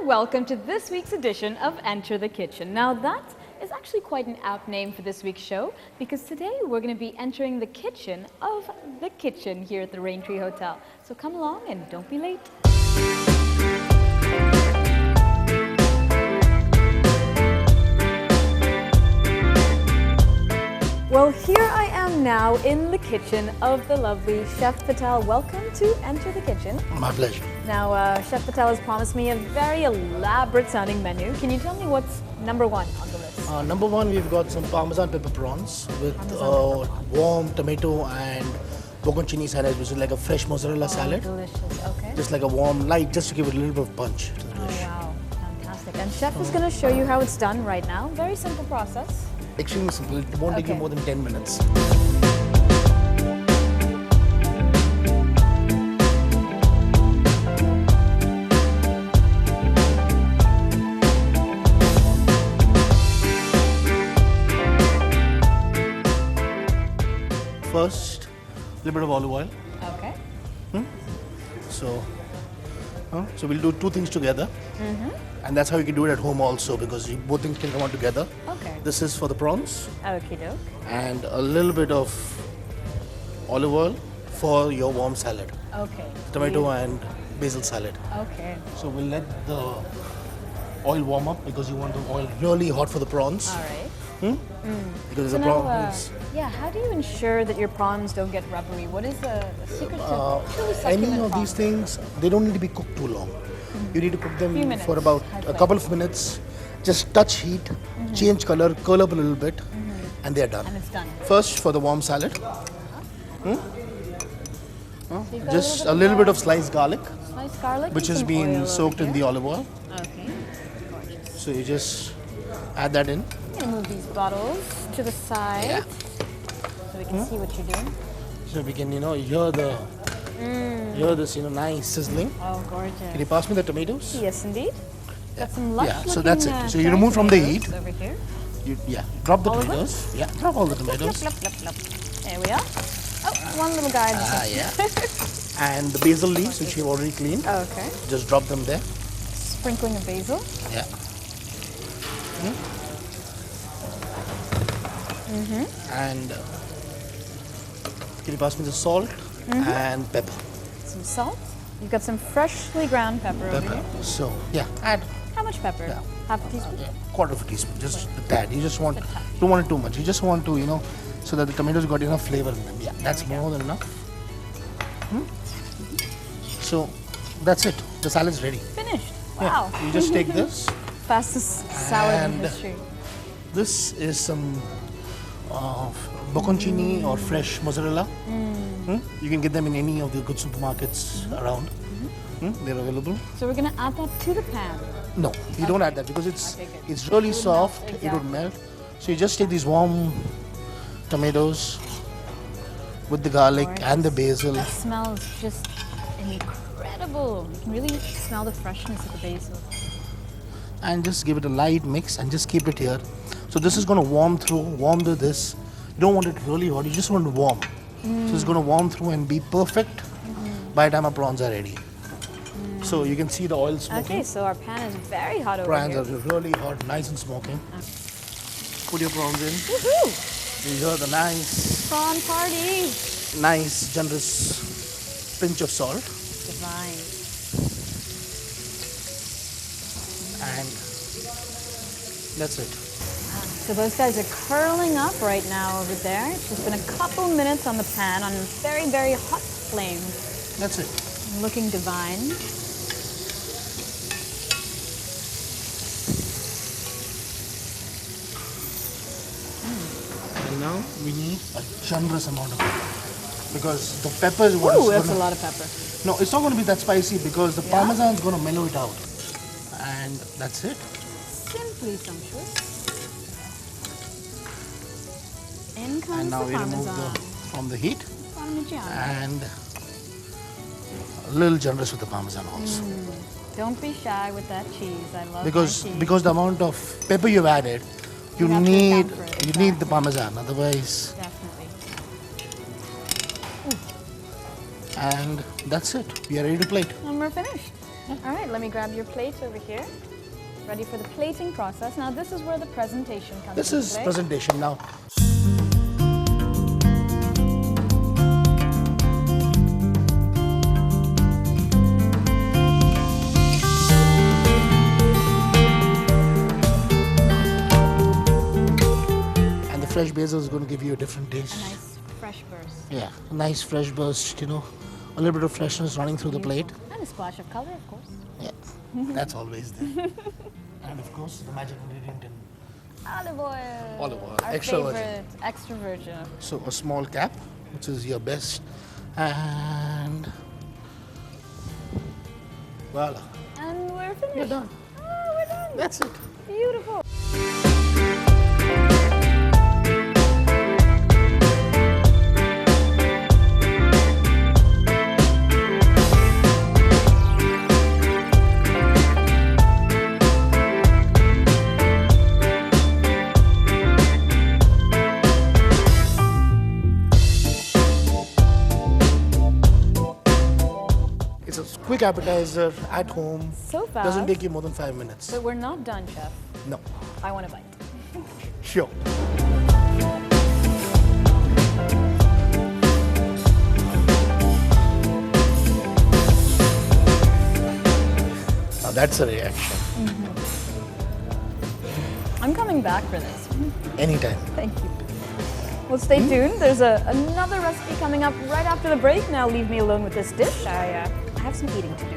welcome to this week's edition of Enter the Kitchen. Now that is actually quite an apt name for this week's show because today we're going to be entering the kitchen of the kitchen here at the Raintree Hotel. So come along and don't be late. Well, here I am now in the kitchen of the lovely Chef Patel. Welcome to Enter the Kitchen. My pleasure. Now, Chef Patel has promised me a very elaborate sounding menu. Can you tell me what's number one on the list? Number one, we've got some Parmesan pepper prawns with warm tomato and bocconcini salad, which is like a fresh mozzarella salad. Delicious, okay. Just like a warm light, just to give it a little bit of punch to the dish. Wow, fantastic. And Chef is going to show you how it's done right now. Very simple process. Extremely simple. It won't take you more than 10 minutes. First, a little bit of olive oil. Okay. So we'll do two things together. And that's how you can do it at home also, because both things can come out together. Okay. This is for the prawns. Okie doke. And a little bit of olive oil for your warm salad. Okay. Tomato and basil salad. Okay. So we'll let the oil warm up because you want the oil really hot for the prawns. All right. Because So the now, prawns. yeah, how do you ensure that your prawns don't get rubbery? What is the secret to truly succulent Any of these prawns? things, they don't need to be cooked too long. You need to cook them Few minutes, for about high a flame. couple of minutes. Just touch heat, change color, curl up a little bit, and they're done. And it's done. First, for the warm salad, So you've got just a little bit of sliced garlic, sliced garlic, which and has some been oil soaked over in the here. olive oil. Okay. Gorgeous. So you just add that in. I'm gonna move these bottles to the side Yeah. so we can see what you're doing. So we can, hear this, nice sizzling. Oh, Can gorgeous. you pass me the tomatoes? Yes, indeed. Got some lush so that's it. So you remove from the heat. Over here. Drop the All of them? tomatoes. Yeah, drop all the tomatoes. Plop, plop, plop, plop. There we are. Oh, one little guy. And the basil leaves, which you've already cleaned. Okay. Just drop them there. Sprinkling of basil. Yeah. And can you pass me the salt and pepper? Some salt. You've got some freshly ground pepper over here. So add How much pepper? Yeah. Half a teaspoon? quarter of a teaspoon, just a tad. You just want, don't want it too much. You just want to, so that the tomatoes got enough flavor in them. Yeah, that's more than enough. So that's it. The salad's ready. Finished. Yeah, Wow. you just take this. Fastest salad in And- history. This is some bocconcini or fresh mozzarella. You can get them in any of the good supermarkets around. They're available. So we're going to add that to the pan. No, you don't add that because Okay, good. it's really It would melt, soft. It exactly. would melt. So you just take these warm tomatoes with the garlic and the basil. That smells just incredible. You can really smell the freshness of the basil. And just give it a light mix and just keep it here. So this is going to warm to this. You don't want it really hot, you just want it warm. So it's going to warm through and be perfect by the time our prawns are ready. So you can see the oil smoking. Okay, so our pan is very hot over Prawns here. are really hot, nice and smoking. Put your prawns in. Woohoo! You hear the nice, Prawn party! generous pinch of salt. Divine. And that's it. So those guys are curling up right now over there. It's just been a couple minutes on the pan on very, very hot flame. That's it. Looking divine. And now we need a generous amount of pepper. Because the pepper is what Ooh, is that's a lot of pepper. No, it's not going to be that spicy because the Yeah? parmesan is going to mellow it out. And that's it. Simply sumptuous. In comes And now the we remove parmesan. from the heat Parmigiano. and a little generous with the parmesan also. Don't be shy with that cheese. I love Because my cheese. because the amount of pepper you've added, you have to need account for it, you need the parmesan. Otherwise, Definitely. and that's it. We are ready to plate. And we're finished. All right, let me grab your plate over here. Ready for the plating process. Now this is where the presentation comes This into is play. presentation now. And the fresh basil is going to give you a different taste. A nice fresh burst. Yeah, a nice fresh burst, you know, a little bit of freshness running through the plate. And a splash of color, of course. Yeah, that's always there. And of course, the magic ingredient in Olive oil. Olive oil, Our extra favorite, virgin. extra virgin. So a small cap, which is your best, and voila, And we're finished. you're done. Oh, we're done. That's it. Beautiful. It's a quick appetizer at home. So fast. Doesn't take you more than 5 minutes. But we're not done, chef. No, I want a bite. sure. Now that's a reaction. I'm coming back for this. Anytime. Thank you. Well, stay tuned. There's another recipe coming up right after the break. Now leave me alone with this dish. I have some eating to do.